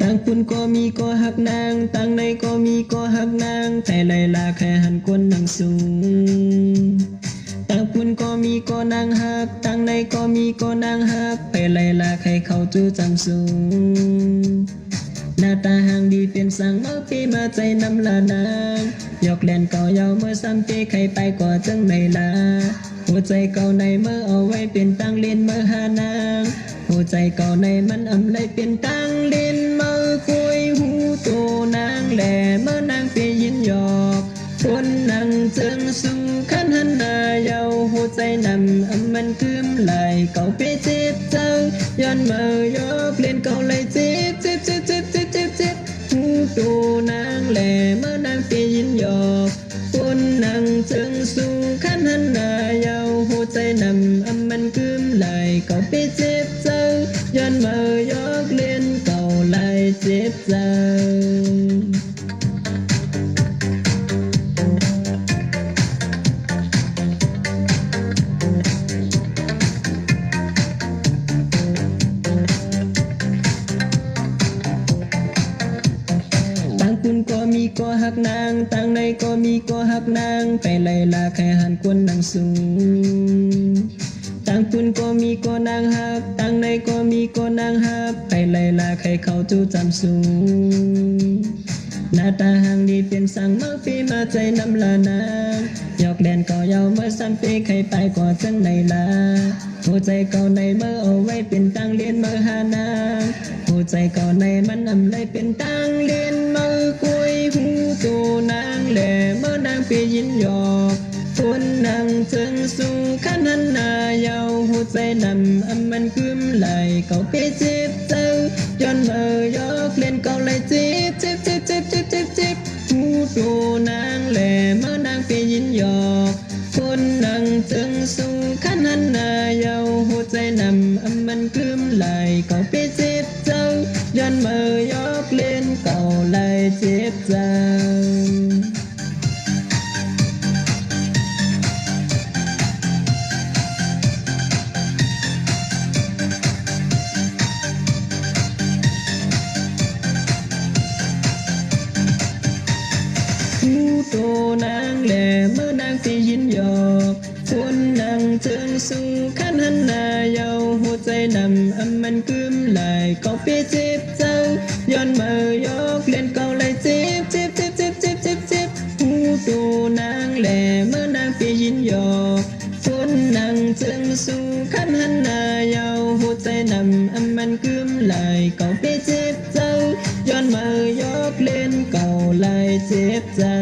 ต่างปุ่นก็มีก็หักนางต่างในก็มีก็หักนางแต่ไลลาแค่หันกวนนางสูงต่างปุ่นก็มีก็นางหักต่างในก็มีก็นางหักแต่ไลลาแค่เขาจู้จำสูงหน้าตาห่างดีเป็นสังเมื่อปีมาใจนำลานางยกแลนเก่าเยาเมื่อซ้ำปีใครไปกว่าจังในลาหัวใจเก่าในเมื่อเอาไว้เป็นตั้งเล่นเมื่อหานางหัวใจเก่าในมันอำเลยเป็นตั้งเล่นเมื่อคุยหูโตนางแหล่เมื่อนางเปียยินหยอกคนนั่งเจิงสูงขันหันหน้าเยาหัวใจนำมันคืมไหลเก่าเปียเจ็บเจ้าย้อนเมื่อยกเล่นเก่าเลยเจ็บหูโตนางแหล่เมื่อนางเปียยินหยอกคนนั่งเจิงสูงขันหันหน้าเยาหัวใจนำมันคืมไหลเก่าเปียเจ็บเจ้าย้อนเมื่อยกเล่นเก่าเลยเจ็บเจ้าคุณก็มีก็หักนางต่างในก็มีก็หักนางแต่ไลลาแค่หันกวนนางสูงต่างคุณก็มีก็นางหักต่างในก็มีก็นางหักแต่ไลลาแค่เขาจู้จำสูงหน้าตาห่างดีเป็นสังเมื่อฟีมาใจนำลานางยอกแดนก็เยาเมื่อซ้ำปีใครไปกว่าจังในลาหัวใจเก่าในเมื่อเอาไว้เป็นตั้งเลียนเมื่อหานางหัวใจเก่าในมันอำเลยเป็นตั้งเลียนเมื่อคุยหูโตนางแหล่เมื่อนางเปียยินหยอกคนนั่งเจิงสูงขันหันหน้าเยาหัวใจนำมันคืมไหลเก่าเปียเจ็บเจ้าย้อนเมื่อยกเล่นเก่าเลยเจ็บหูโตนางแหล่เมื่อนางเปียยินหยอกคนนั่งเจิงสูงขันหันหน้าเยาหัวใจนำมันคืมไหลเก่าเปียเจ็บเจ้าย้อนเมื่อยกเล่นเก่าเลยเจ็บเจ้าหูโตนางแหล่เมื่อนางเปียยินหยอกคนนั่งเจิงสูงขันหันหน้าเยาหัวใจนำมันคืมไหลเก่าเปียเจ็บเจ้าย้อนเมื่อยกเล่นเก่าเลยเจ็บหูโตนางแหล่เมื่อนางเปียยินหยอกคนนั่งเจิงสูงขันหันหน้าเยาหัวใจนำมันคืมไหลเก่าเปียเจ็บเจ้าย้อนเมื่อยกเล่นเก่าเลยเจ็บเจ้า